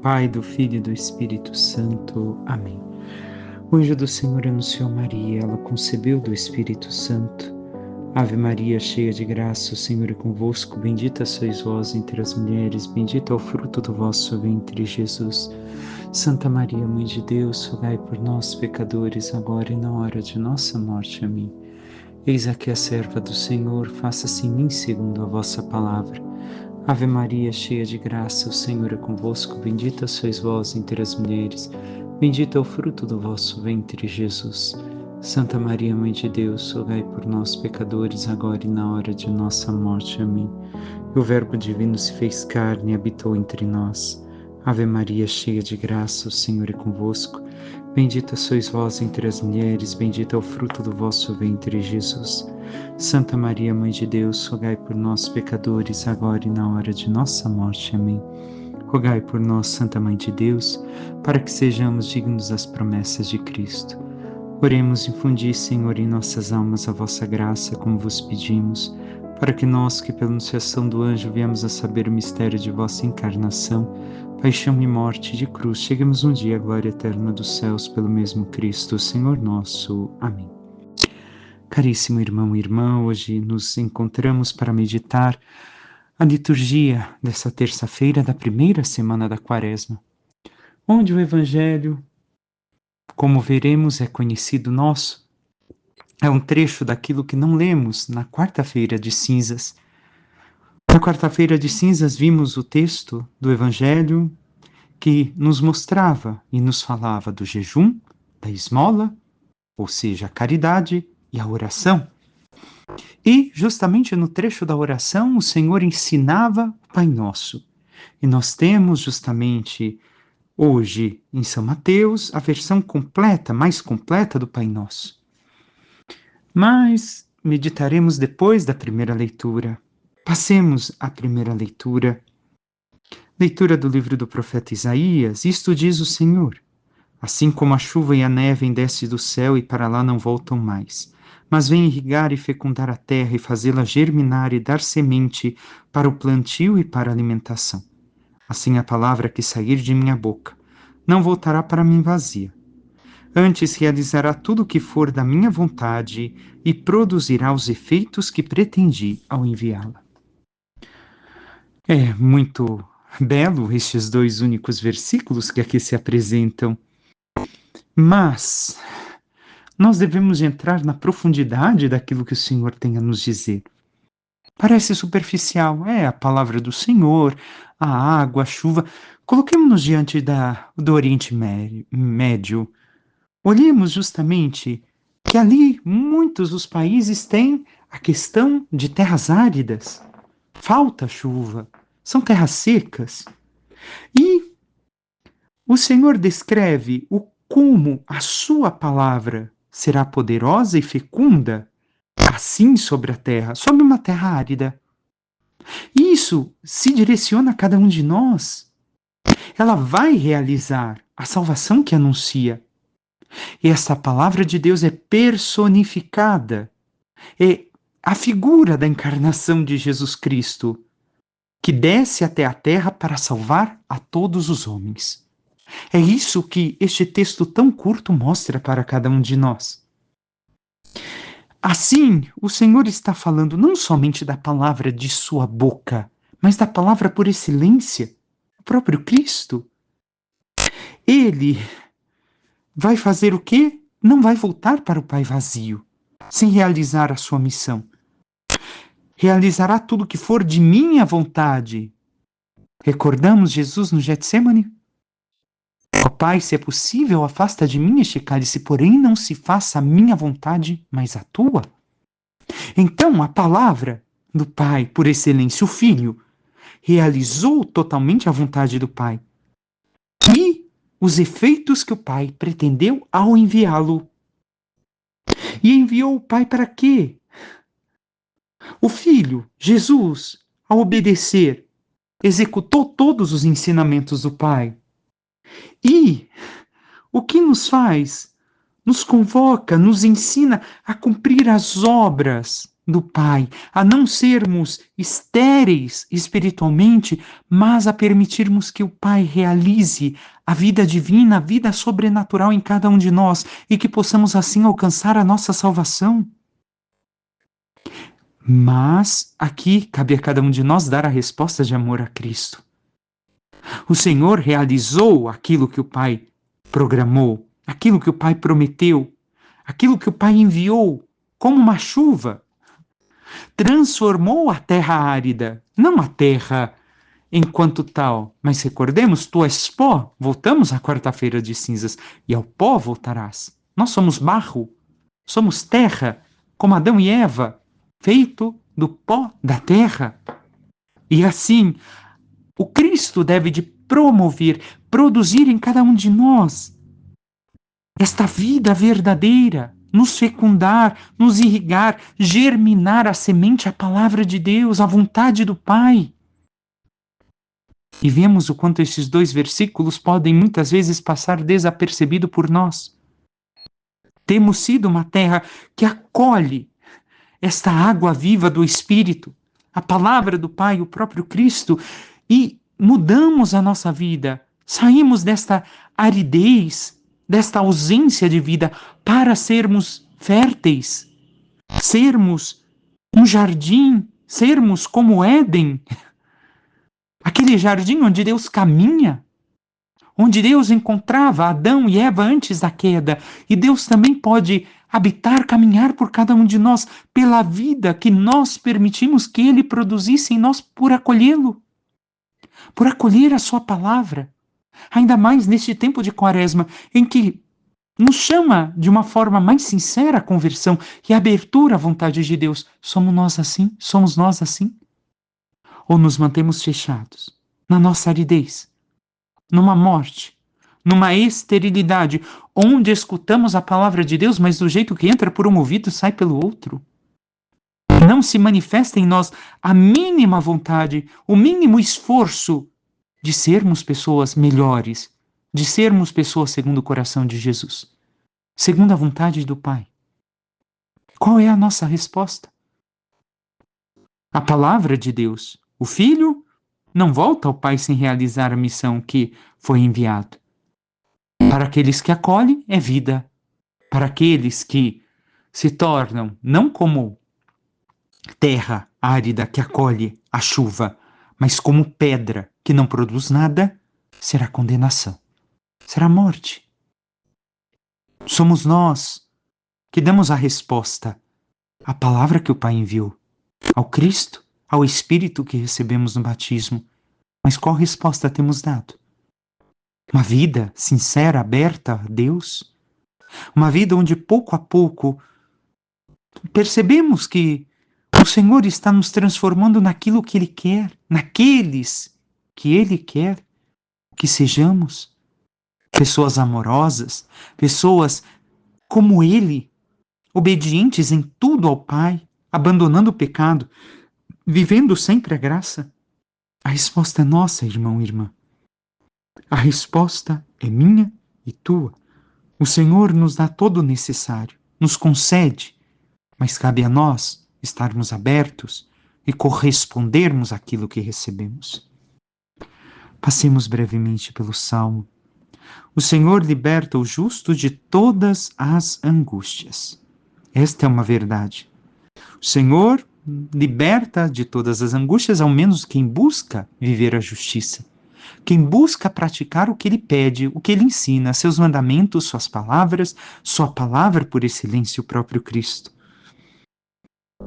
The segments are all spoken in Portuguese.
Pai, do Filho e do Espírito Santo. Amém. O anjo do Senhor anunciou a Maria, ela concebeu do Espírito Santo. Ave Maria, cheia de graça, o Senhor é convosco, bendita sois vós entre as mulheres, bendito é o fruto do vosso ventre, Jesus. Santa Maria, Mãe de Deus, rogai por nós, pecadores, agora e na hora de nossa morte. Amém. Eis aqui a serva do Senhor, faça-se em mim segundo a vossa palavra. Ave Maria, cheia de graça, o Senhor é convosco, bendita sois vós entre as mulheres, bendito é o fruto do vosso ventre, Jesus. Santa Maria, Mãe de Deus, rogai por nós, pecadores, agora e na hora de nossa morte. Amém. E o Verbo divino se fez carne e habitou entre nós. Ave Maria, cheia de graça, o Senhor é convosco, bendita sois vós entre as mulheres, bendito é o fruto do vosso ventre, Jesus. Santa Maria, Mãe de Deus, rogai por nós, pecadores, agora e na hora de nossa morte. Amém. Rogai por nós, Santa Mãe de Deus, para que sejamos dignos das promessas de Cristo. Oremos, infundi, Senhor, em nossas almas a vossa graça, como vos pedimos, para que nós, que pela anunciação do anjo viemos a saber o mistério de vossa encarnação, paixão e morte de cruz, cheguemos um dia à glória eterna dos céus pelo mesmo Cristo, Senhor nosso. Amém. Caríssimo irmão e irmã, hoje nos encontramos para meditar a liturgia dessa terça-feira da primeira semana da Quaresma, onde o Evangelho, como veremos, é conhecido nosso. É um trecho daquilo que não lemos na quarta-feira de cinzas. Na quarta-feira de cinzas vimos o texto do Evangelho que nos mostrava e nos falava do jejum, da esmola, ou seja, a caridade e a oração. E, justamente no trecho da oração, o Senhor ensinava o Pai Nosso. E nós temos, justamente, hoje, em São Mateus, a versão completa, mais completa do Pai Nosso. Mas meditaremos depois da primeira leitura. Passemos à primeira leitura. Leitura do livro do profeta Isaías. Isto diz o Senhor: assim como a chuva e a neve descem do céu e para lá não voltam mais, mas vêm irrigar e fecundar a terra e fazê-la germinar e dar semente para o plantio e para a alimentação. Assim a palavra que sair de minha boca não voltará para mim vazia. Antes realizará tudo o que for da minha vontade e produzirá os efeitos que pretendi ao enviá-la. É muito belo estes dois únicos versículos que aqui se apresentam, mas nós devemos entrar na profundidade daquilo que o Senhor tem a nos dizer. Parece superficial, é a palavra do Senhor, a água, a chuva. Coloquemos-nos diante do Oriente Médio. Olhemos justamente que ali muitos dos países têm a questão de terras áridas. Falta chuva, são terras secas. E o Senhor descreve o como a sua palavra será poderosa e fecunda, assim sobre a terra, sobre uma terra árida. Isso se direciona a cada um de nós. Ela vai realizar a salvação que anuncia. E essa palavra de Deus é personificada. É a figura da encarnação de Jesus Cristo, que desce até a terra para salvar a todos os homens. É isso que este texto tão curto mostra para cada um de nós. Assim, o Senhor está falando não somente da palavra de sua boca, mas da palavra por excelência, o próprio Cristo. Ele vai fazer o quê? Não vai voltar para o Pai vazio, sem realizar a sua missão. Realizará tudo o que for de minha vontade. Recordamos Jesus no Getsêmani? Ó Pai, se é possível, afasta de mim este cálice, porém não se faça a minha vontade, mas a tua. Então, a palavra do Pai, por excelência, o Filho, realizou totalmente a vontade do Pai. E os efeitos que o Pai pretendeu ao enviá-lo. E enviou o Pai para quê? O Filho, Jesus, ao obedecer, executou todos os ensinamentos do Pai. E o que nos faz? Nos convoca, nos ensina a cumprir as obras do Pai, a não sermos estéreis espiritualmente, mas a permitirmos que o Pai realize a vida divina, a vida sobrenatural em cada um de nós e que possamos assim alcançar a nossa salvação. Mas aqui cabe a cada um de nós dar a resposta de amor a Cristo. O Senhor realizou aquilo que o Pai programou, aquilo que o Pai prometeu, aquilo que o Pai enviou como uma chuva. Transformou a terra árida, não a terra enquanto tal. Mas recordemos, tu és pó, voltamos à quarta-feira de cinzas, e ao pó voltarás. Nós somos barro, somos terra, como Adão e Eva, feito do pó da terra. E assim, o Cristo deve de promover, produzir em cada um de nós esta vida verdadeira, nos fecundar, nos irrigar, germinar a semente, a palavra de Deus, a vontade do Pai. E vemos o quanto esses dois versículos podem muitas vezes passar desapercebido por nós. Temos sido uma terra que acolhe esta água viva do Espírito, a palavra do Pai, o próprio Cristo, e mudamos a nossa vida. Saímos desta aridez, desta ausência de vida, para sermos férteis, sermos um jardim, sermos como Éden, aquele jardim onde Deus caminha, onde Deus encontrava Adão e Eva antes da queda, e Deus também pode habitar, caminhar por cada um de nós, pela vida que nós permitimos que Ele produzisse em nós por acolhê-lo, por acolher a sua palavra. Ainda mais neste tempo de Quaresma, em que nos chama de uma forma mais sincera a conversão e a abertura à vontade de Deus. Somos nós assim? Somos nós assim? Ou nos mantemos fechados na nossa aridez, numa morte, numa esterilidade, onde escutamos a palavra de Deus, mas do jeito que entra por um ouvido sai pelo outro? Não se manifesta em nós a mínima vontade, o mínimo esforço de sermos pessoas melhores, de sermos pessoas segundo o coração de Jesus, segundo a vontade do Pai. Qual é a nossa resposta? A palavra de Deus. O Filho não volta ao Pai sem realizar a missão que foi enviado. Para aqueles que acolhem, é vida. Para aqueles que se tornam não como terra árida que acolhe a chuva, mas como pedra que não produz nada, será condenação, será morte. Somos nós que damos a resposta à palavra que o Pai enviou, ao Cristo, ao Espírito que recebemos no batismo. Mas qual resposta temos dado? Uma vida sincera, aberta a Deus? Uma vida onde pouco a pouco percebemos que o Senhor está nos transformando naquilo que Ele quer, naqueles que Ele quer que sejamos. Pessoas amorosas, pessoas como Ele, obedientes em tudo ao Pai, abandonando o pecado, vivendo sempre a graça. A resposta é nossa, irmão e irmã. A resposta é minha e tua. O Senhor nos dá todo o necessário, nos concede, mas cabe a nós estarmos abertos e correspondermos àquilo que recebemos. Passemos brevemente pelo Salmo. O Senhor liberta o justo de todas as angústias. Esta é uma verdade. O Senhor liberta de todas as angústias, ao menos quem busca viver a justiça. Quem busca praticar o que Ele pede, o que Ele ensina, seus mandamentos, suas palavras, sua palavra por excelência, o próprio Cristo.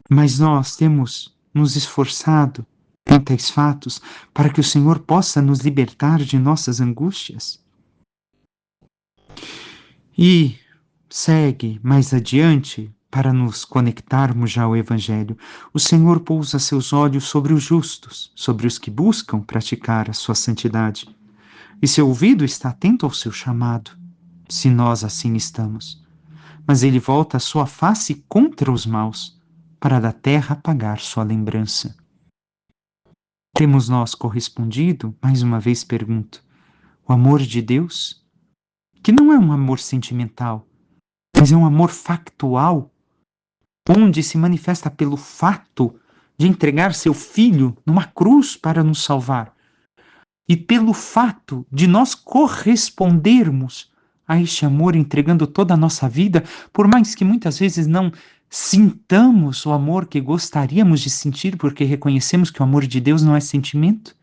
Mas nós temos nos esforçado em tais fatos para que o Senhor possa nos libertar de nossas angústias. E segue mais adiante, para nos conectarmos já ao Evangelho. O Senhor pousa seus olhos sobre os justos, sobre os que buscam praticar a sua santidade. E seu ouvido está atento ao seu chamado, se nós assim estamos. Mas ele volta a sua face contra os maus, para da terra apagar sua lembrança. Temos nós correspondido? Mais uma vez pergunto. O amor de Deus, que não é um amor sentimental, mas é um amor factual, onde se manifesta pelo fato de entregar seu filho numa cruz para nos salvar, e pelo fato de nós correspondermos a este amor entregando toda a nossa vida, por mais que muitas vezes não sintamos o amor que gostaríamos de sentir, porque reconhecemos que o amor de Deus não é sentimento,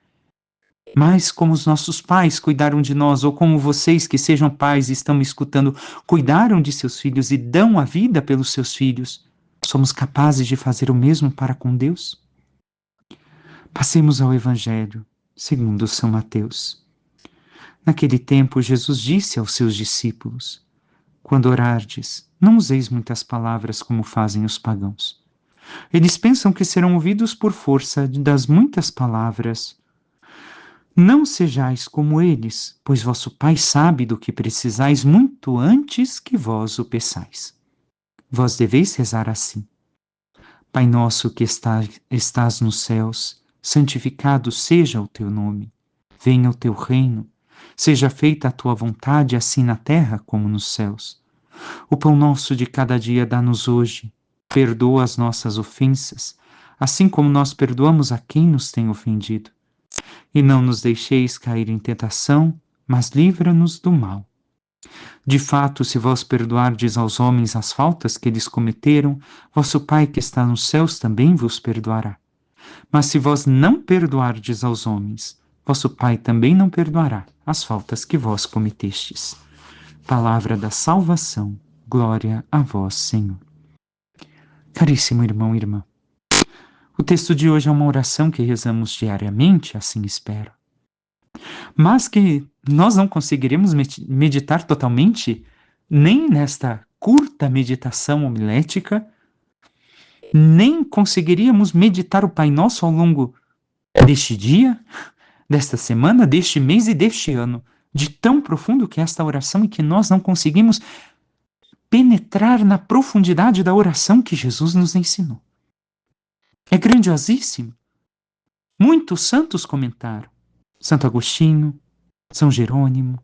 mas como os nossos pais cuidaram de nós, ou como vocês que sejam pais e estão me escutando, cuidaram de seus filhos e dão a vida pelos seus filhos, somos capazes de fazer o mesmo para com Deus? Passemos ao Evangelho segundo São Mateus. Naquele tempo, Jesus disse aos seus discípulos: quando orardes, não useis muitas palavras como fazem os pagãos. Eles pensam que serão ouvidos por força das muitas palavras. Não sejais como eles, pois vosso Pai sabe do que precisais muito antes que vós o peçais. Vós deveis rezar assim: Pai nosso que estás nos céus, santificado seja o teu nome. Venha o teu reino. Seja feita a tua vontade, assim na terra como nos céus. O pão nosso de cada dia dá-nos hoje. Perdoa as nossas ofensas, assim como nós perdoamos a quem nos tem ofendido. E não nos deixeis cair em tentação, mas livra-nos do mal. De fato, se vós perdoardes aos homens as faltas que eles cometeram, vosso Pai que está nos céus também vos perdoará. Mas se vós não perdoardes aos homens, vosso Pai também não perdoará as faltas que vós cometestes. Palavra da salvação. Glória a vós, Senhor. Caríssimo irmão e irmã, o texto de hoje é uma oração que rezamos diariamente, assim espero, mas que nós não conseguiremos meditar totalmente, nem nesta curta meditação homilética, nem conseguiríamos meditar o Pai Nosso ao longo deste dia, desta semana, deste mês e deste ano, de tão profundo que é esta oração e que nós não conseguimos penetrar na profundidade da oração que Jesus nos ensinou. É grandiosíssimo. Muitos santos comentaram. Santo Agostinho, São Jerônimo,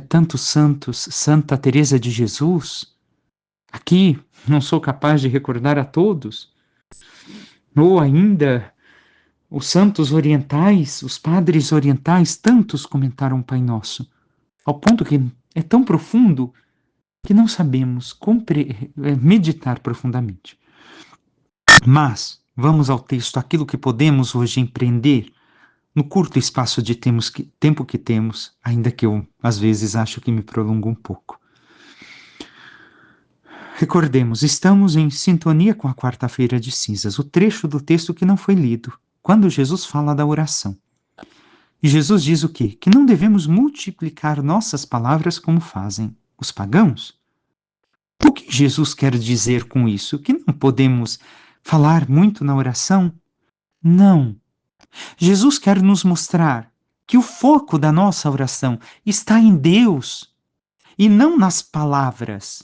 tantos santos, Santa Teresa de Jesus. Aqui não sou capaz de recordar a todos. Ou ainda os santos orientais, os padres orientais, tantos comentaram o Pai Nosso, ao ponto que é tão profundo que não sabemos meditar profundamente. Mas vamos ao texto, aquilo que podemos hoje empreender no curto espaço de tempo que temos, ainda que eu às vezes acho que me prolongo um pouco. Recordemos, estamos em sintonia com a quarta-feira de cinzas, o trecho do texto que não foi lido, quando Jesus fala da oração. E Jesus diz o quê? Que não devemos multiplicar nossas palavras como fazem os pagãos. O que Jesus quer dizer com isso? Que não podemos falar muito na oração? Não. Jesus quer nos mostrar que o foco da nossa oração está em Deus e não nas palavras.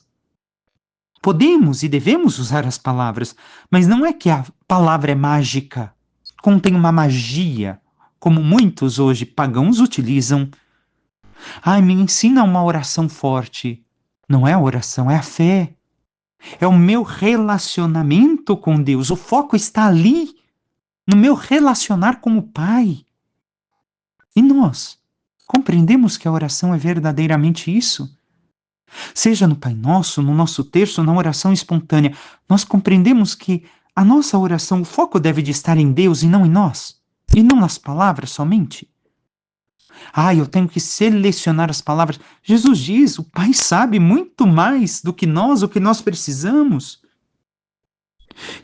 Podemos e devemos usar as palavras, mas não é que a palavra é mágica, contém uma magia, como muitos hoje pagãos utilizam. Ai, me ensina uma oração forte. Não é a oração, é a fé. É o meu relacionamento com Deus. O foco está ali, no meu relacionar com o Pai. E nós compreendemos que a oração é verdadeiramente isso? Seja no Pai Nosso, no nosso terço, na oração espontânea, nós compreendemos que a nossa oração, o foco deve de estar em Deus e não em nós, e não nas palavras somente. Eu tenho que selecionar as palavras. Jesus diz, o Pai sabe muito mais do que nós, o que nós precisamos.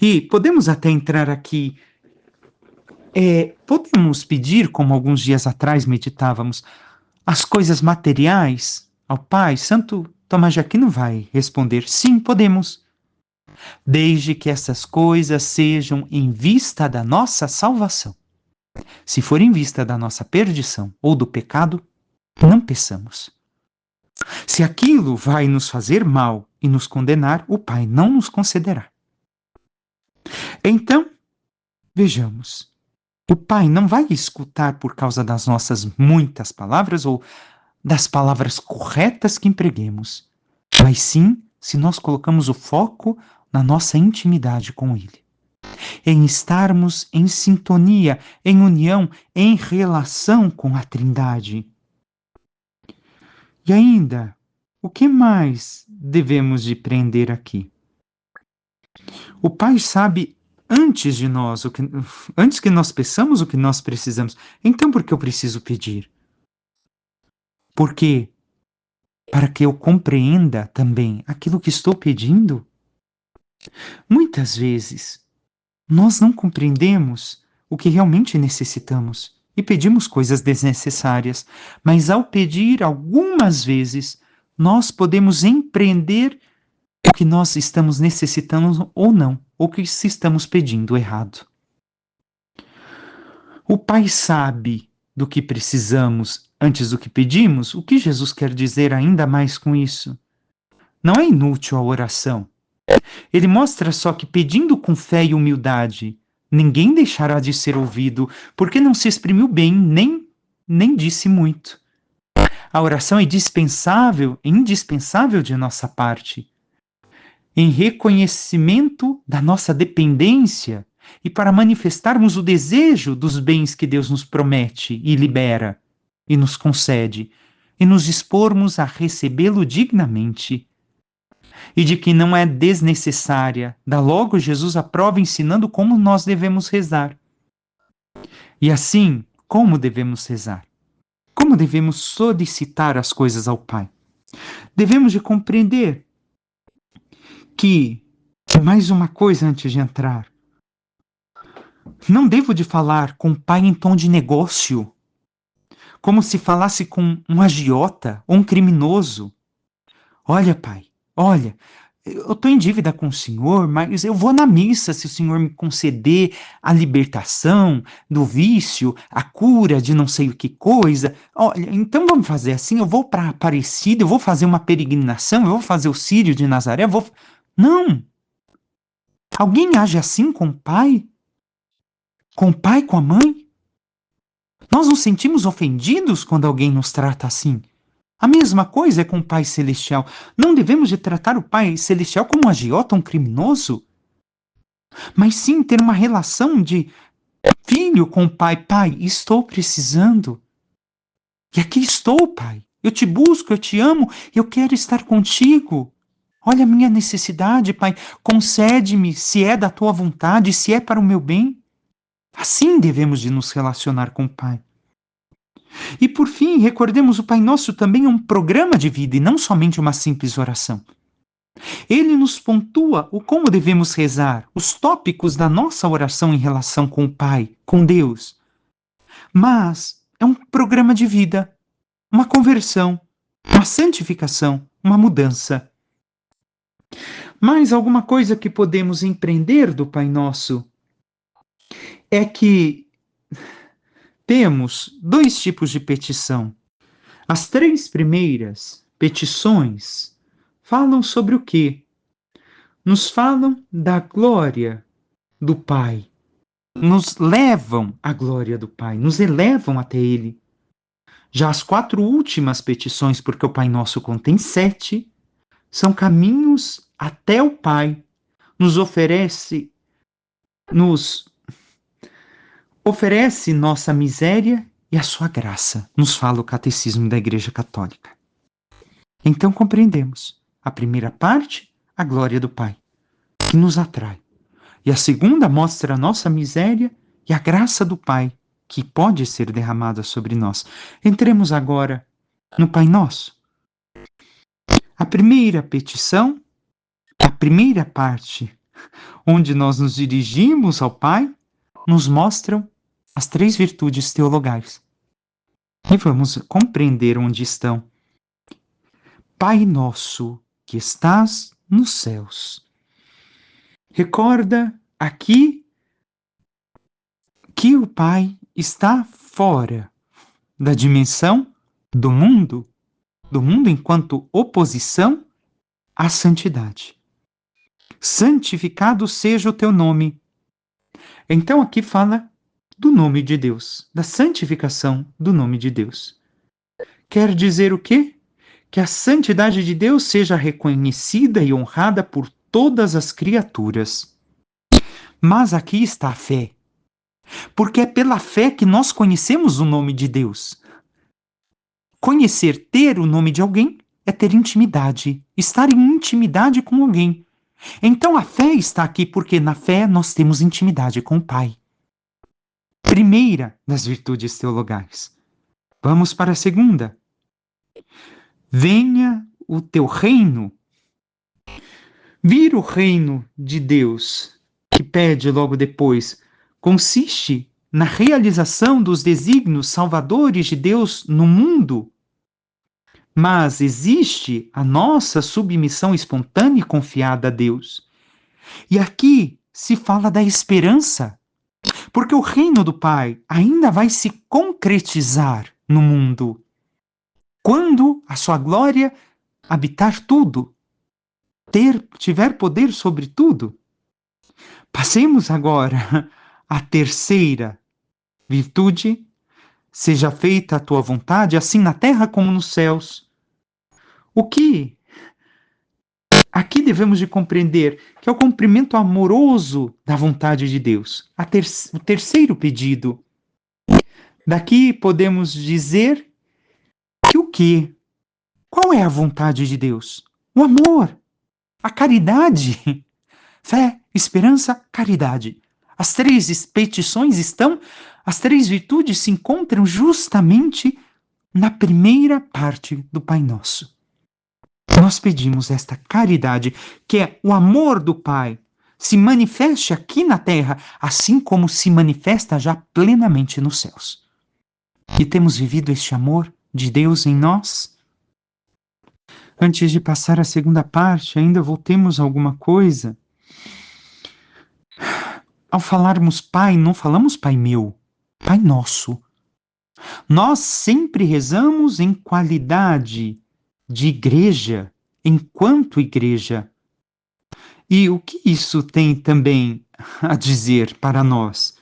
E podemos até entrar aqui, podemos pedir, como alguns dias atrás meditávamos, as coisas materiais ao Pai. Santo Tomás de Aquino vai responder, sim, podemos, desde que essas coisas sejam em vista da nossa salvação. Se for em vista da nossa perdição ou do pecado, não peçamos. Se aquilo vai nos fazer mal e nos condenar, o Pai não nos concederá. Então, vejamos, o Pai não vai escutar por causa das nossas muitas palavras ou das palavras corretas que empreguemos, mas sim se nós colocamos o foco na nossa intimidade com Ele, em estarmos em sintonia, em união, em relação com a Trindade. E ainda, o que mais devemos de prender aqui? O Pai sabe antes de nós, antes que nós peçamos o que nós precisamos. Então, por que eu preciso pedir? Porque para que eu compreenda também aquilo que estou pedindo. Muitas vezes, nós não compreendemos o que realmente necessitamos e pedimos coisas desnecessárias, mas ao pedir algumas vezes, nós podemos empreender o que nós estamos necessitando ou não, ou que se estamos pedindo errado. O Pai sabe do que precisamos antes do que pedimos. O que Jesus quer dizer ainda mais com isso? Não é inútil a oração. Ele mostra só que pedindo com fé e humildade, ninguém deixará de ser ouvido, porque não se exprimiu bem, nem disse muito. A oração é indispensável de nossa parte, em reconhecimento da nossa dependência e para manifestarmos o desejo dos bens que Deus nos promete e libera e nos concede, e nos dispormos a recebê-lo dignamente. E de que não é desnecessária. Dá logo Jesus a prova ensinando como nós devemos rezar. E assim, como devemos rezar? Como devemos solicitar as coisas ao Pai? Devemos de compreender que, mais uma coisa antes de entrar, não devo de falar com o Pai em tom de negócio, como se falasse com um agiota ou um criminoso. Olha, Pai, olha, eu estou em dívida com o Senhor, mas eu vou na missa se o Senhor me conceder a libertação do vício, a cura de não sei o que coisa. Olha, então vamos fazer assim, eu vou para Aparecida, eu vou fazer uma peregrinação, eu vou fazer o Círio de Nazaré, eu vou... Não! Alguém age assim com o pai? Com o pai, com a mãe? Nós nos sentimos ofendidos quando alguém nos trata assim. A mesma coisa é com o Pai Celestial. Não devemos de tratar o Pai Celestial como um agiota, um criminoso, mas sim ter uma relação de filho com o Pai. Pai, estou precisando. E aqui estou, Pai. Eu te busco, eu te amo, eu quero estar contigo. Olha a minha necessidade, Pai. Concede-me se é da tua vontade, se é para o meu bem. Assim devemos de nos relacionar com o Pai. E por fim, recordemos o Pai Nosso também é um programa de vida e não somente uma simples oração. Ele nos pontua o como devemos rezar, os tópicos da nossa oração em relação com o Pai, com Deus. Mas é um programa de vida, uma conversão, uma santificação, uma mudança. Mas alguma coisa que podemos empreender do Pai Nosso é que temos dois tipos de petição. As três primeiras petições falam sobre o quê? Nos falam da glória do Pai. Nos levam à glória do Pai, nos elevam até Ele. Já as quatro últimas petições, porque o Pai Nosso contém 7, são caminhos até o Pai. Nos oferece nossa miséria e a sua graça, nos fala o Catecismo da Igreja Católica. Então compreendemos a primeira parte, a glória do Pai, que nos atrai. E a segunda mostra a nossa miséria e a graça do Pai, que pode ser derramada sobre nós. Entremos agora no Pai Nosso. A primeira petição, a primeira parte, onde nós nos dirigimos ao Pai, nos mostram as três virtudes teologais. E vamos compreender onde estão. Pai nosso que estás nos céus. Recorda aqui que o Pai está fora da dimensão do mundo enquanto oposição à santidade. Santificado seja o teu nome. Então aqui fala do nome de Deus, da santificação do nome de Deus. Quer dizer o quê? que a santidade de Deus seja reconhecida e honrada por todas as criaturas. Mas aqui está a fé, porque é pela fé que nós conhecemos o nome de Deus. Conhecer, ter o nome de alguém, é ter intimidade, estar em intimidade com alguém. Então a fé está aqui porque na fé nós temos intimidade com o Pai. Primeira das virtudes teologais. Vamos para a segunda. Venha o teu reino. Vir o reino de Deus, que pede logo depois, consiste na realização dos desígnios salvadores de Deus no mundo. Mas existe a nossa submissão espontânea e confiada a Deus. E aqui se fala da esperança, porque o reino do Pai ainda vai se concretizar no mundo. Quando a sua glória habitar tudo, tiver poder sobre tudo. Passemos agora à terceira virtude. Seja feita a tua vontade, assim na terra como nos céus. O que aqui devemos de compreender que é o cumprimento amoroso da vontade de Deus. O terceiro pedido. Daqui podemos dizer que o quê? Qual é a vontade de Deus? O amor, a caridade, fé, esperança, caridade. As três petições as três virtudes se encontram justamente na primeira parte do Pai Nosso. Nós pedimos esta caridade, que é o amor do Pai, se manifeste aqui na terra, assim como se manifesta já plenamente nos céus. E temos vivido este amor de Deus em nós? Antes de passar à segunda parte, ainda voltemos a alguma coisa. Ao falarmos Pai, não falamos Pai meu, Pai nosso. Nós sempre rezamos em qualidade de igreja, enquanto igreja. E o que isso tem também a dizer para nós?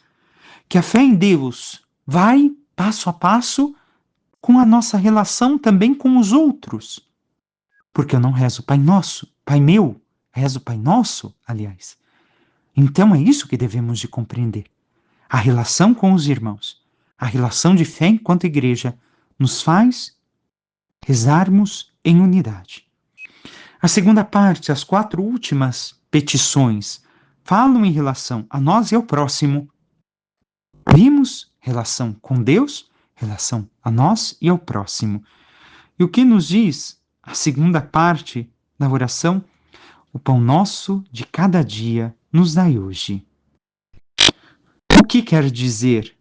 Que a fé em Deus vai passo a passo com a nossa relação também com os outros. Porque eu não rezo Pai Nosso, Pai meu, rezo Pai Nosso, aliás. Então é isso que devemos de compreender. A relação com os irmãos, a relação de fé enquanto igreja, nos faz rezarmos em unidade. A segunda parte, as 4 últimas petições, falam em relação a nós e ao próximo. Vimos relação com Deus, relação a nós e ao próximo. E o que nos diz a segunda parte da oração? O pão nosso de cada dia nos dai hoje. O que quer dizer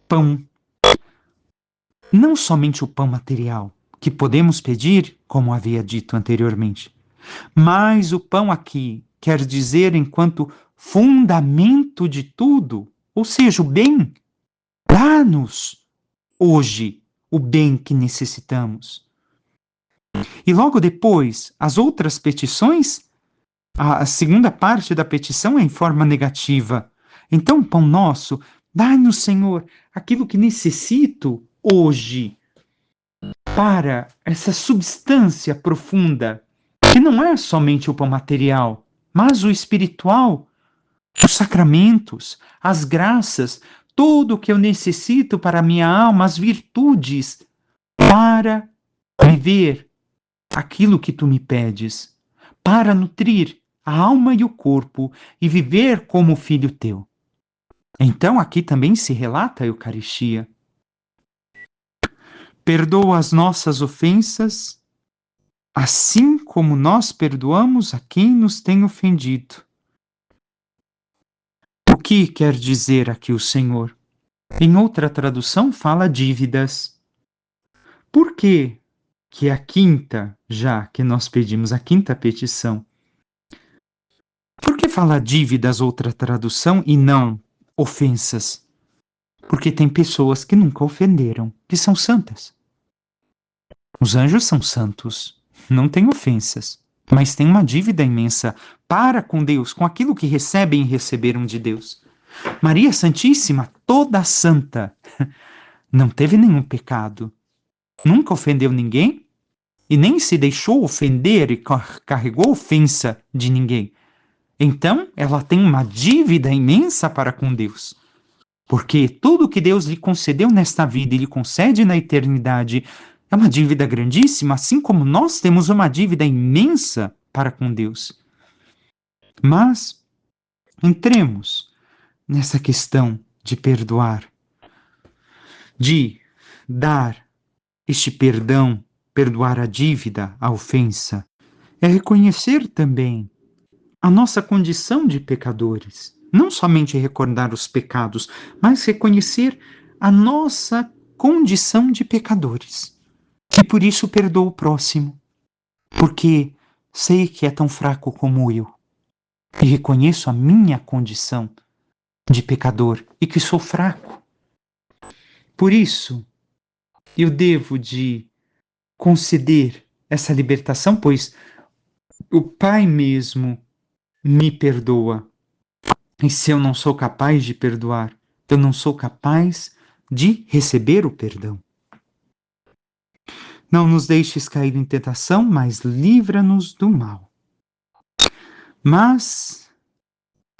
pão? Não somente o pão material, que podemos pedir, como havia dito anteriormente, mas o pão aqui quer dizer enquanto fundamento de tudo, ou seja, o bem. Dá-nos hoje o bem que necessitamos. E logo depois, as outras petições, a segunda parte da petição é em forma negativa. Então, pão nosso, dai-nos, Senhor, aquilo que necessito hoje para essa substância profunda, que não é somente o pão material, mas o espiritual, os sacramentos, as graças, tudo o que eu necessito para a minha alma, as virtudes, para viver aquilo que tu me pedes, para nutrir a alma e o corpo e viver como filho teu. Então aqui também se relata a Eucaristia. Perdoa as nossas ofensas, assim como nós perdoamos a quem nos tem ofendido. O que quer dizer aqui o Senhor? Em outra tradução fala dívidas. Por que é a quinta, já que nós pedimos a quinta petição? Por que fala dívidas outra tradução e não ofensas? Porque tem pessoas que nunca ofenderam, que são santas. Os anjos são santos, não têm ofensas, mas têm uma dívida imensa para com Deus, com aquilo que recebem e receberam de Deus. Maria Santíssima, toda santa, não teve nenhum pecado, nunca ofendeu ninguém e nem se deixou ofender e carregou ofensa de ninguém. Então, ela tem uma dívida imensa para com Deus. Porque tudo que Deus lhe concedeu nesta vida e lhe concede na eternidade é uma dívida grandíssima, assim como nós temos uma dívida imensa para com Deus. Mas entremos nessa questão de perdoar, de dar este perdão, perdoar a dívida, a ofensa. É reconhecer também a nossa condição de pecadores. Não somente recordar os pecados, mas reconhecer a nossa condição de pecadores. E por isso perdoo o próximo, porque sei que é tão fraco como eu. E reconheço a minha condição de pecador e que sou fraco. Por isso, eu devo de conceder essa libertação, pois o Pai mesmo me perdoa. E se eu não sou capaz de perdoar, eu não sou capaz de receber o perdão. Não nos deixes cair em tentação, mas livra-nos do mal. Mas,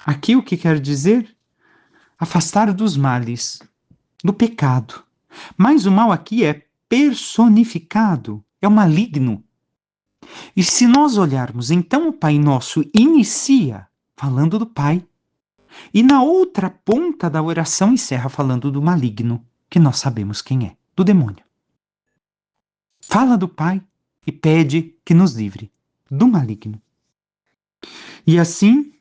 aqui o que quer dizer? Afastar dos males, do pecado. Mas o mal aqui é personificado, é o maligno. E se nós olharmos, então o Pai Nosso inicia falando do Pai, e na outra ponta da oração encerra falando do maligno, que nós sabemos quem é, do demônio. Fala do Pai e pede que nos livre do maligno. E assim,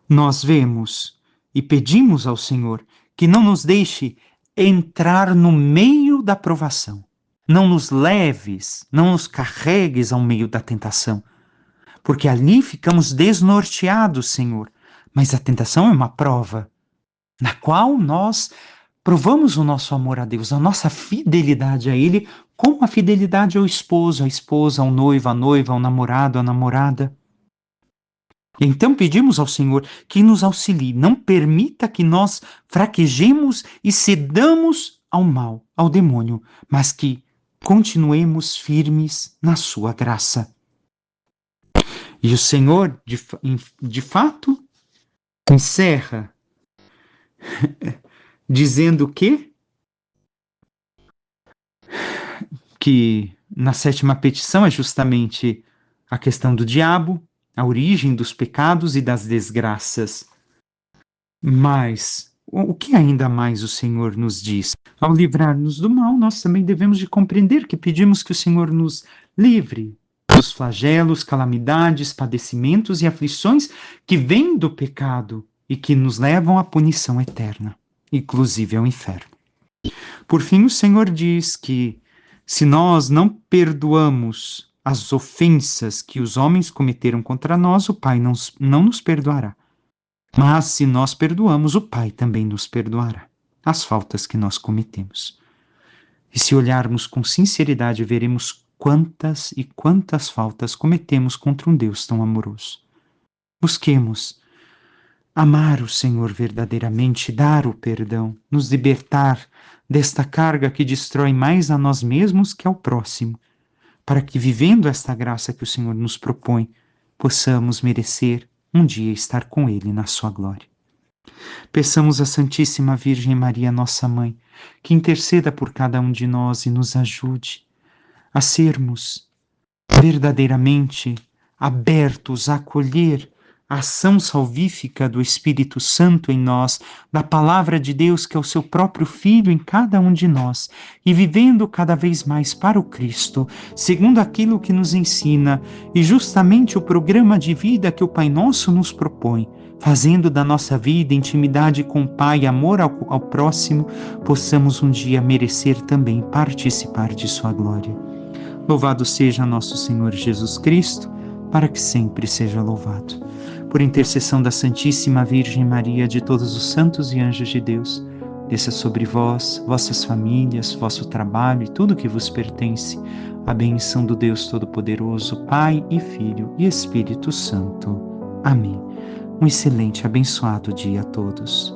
nós vemos e pedimos ao Senhor que não nos deixe entrar no meio da provação. Não nos leves, não nos carregues ao meio da tentação, porque ali ficamos desnorteados, Senhor. Mas a tentação é uma prova, na qual nós provamos o nosso amor a Deus, a nossa fidelidade a Ele, como a fidelidade ao esposo, à esposa, ao noivo, à noiva, ao namorado, à namorada. Então pedimos ao Senhor que nos auxilie, não permita que nós fraquejemos e cedamos ao mal, ao demônio, mas que continuemos firmes na sua graça. E o Senhor, de fato, encerra dizendo que na sétima petição é justamente a questão do diabo, a origem dos pecados e das desgraças. Mas o que ainda mais o Senhor nos diz? Ao livrar-nos do mal, nós também devemos de compreender que pedimos que o Senhor nos livre dos flagelos, calamidades, padecimentos e aflições que vêm do pecado e que nos levam à punição eterna, inclusive ao inferno. Por fim, o Senhor diz que se nós não perdoamos as ofensas que os homens cometeram contra nós, o Pai não nos perdoará. Mas se nós perdoamos, o Pai também nos perdoará as faltas que nós cometemos. E se olharmos com sinceridade, veremos quantas e quantas faltas cometemos contra um Deus tão amoroso. Busquemos amar o Senhor verdadeiramente, dar o perdão, nos libertar desta carga que destrói mais a nós mesmos que ao próximo, para que, vivendo esta graça que o Senhor nos propõe, possamos merecer um dia estar com Ele na sua glória. Peçamos à Santíssima Virgem Maria, nossa Mãe, que interceda por cada um de nós e nos ajude a sermos verdadeiramente abertos a acolher a ação salvífica do Espírito Santo em nós, da Palavra de Deus que é o seu próprio Filho em cada um de nós, e vivendo cada vez mais para o Cristo, segundo aquilo que nos ensina e justamente o programa de vida que o Pai Nosso nos propõe, fazendo da nossa vida intimidade com o Pai, amor ao próximo, possamos um dia merecer também participar de sua glória. Louvado seja nosso Senhor Jesus Cristo, para que sempre seja louvado. Por intercessão da Santíssima Virgem Maria, de todos os santos e anjos de Deus, desça sobre vós, vossas famílias, vosso trabalho e tudo que vos pertence, a bênção do Deus Todo-Poderoso, Pai e Filho e Espírito Santo. Amém. Um excelente, abençoado dia a todos.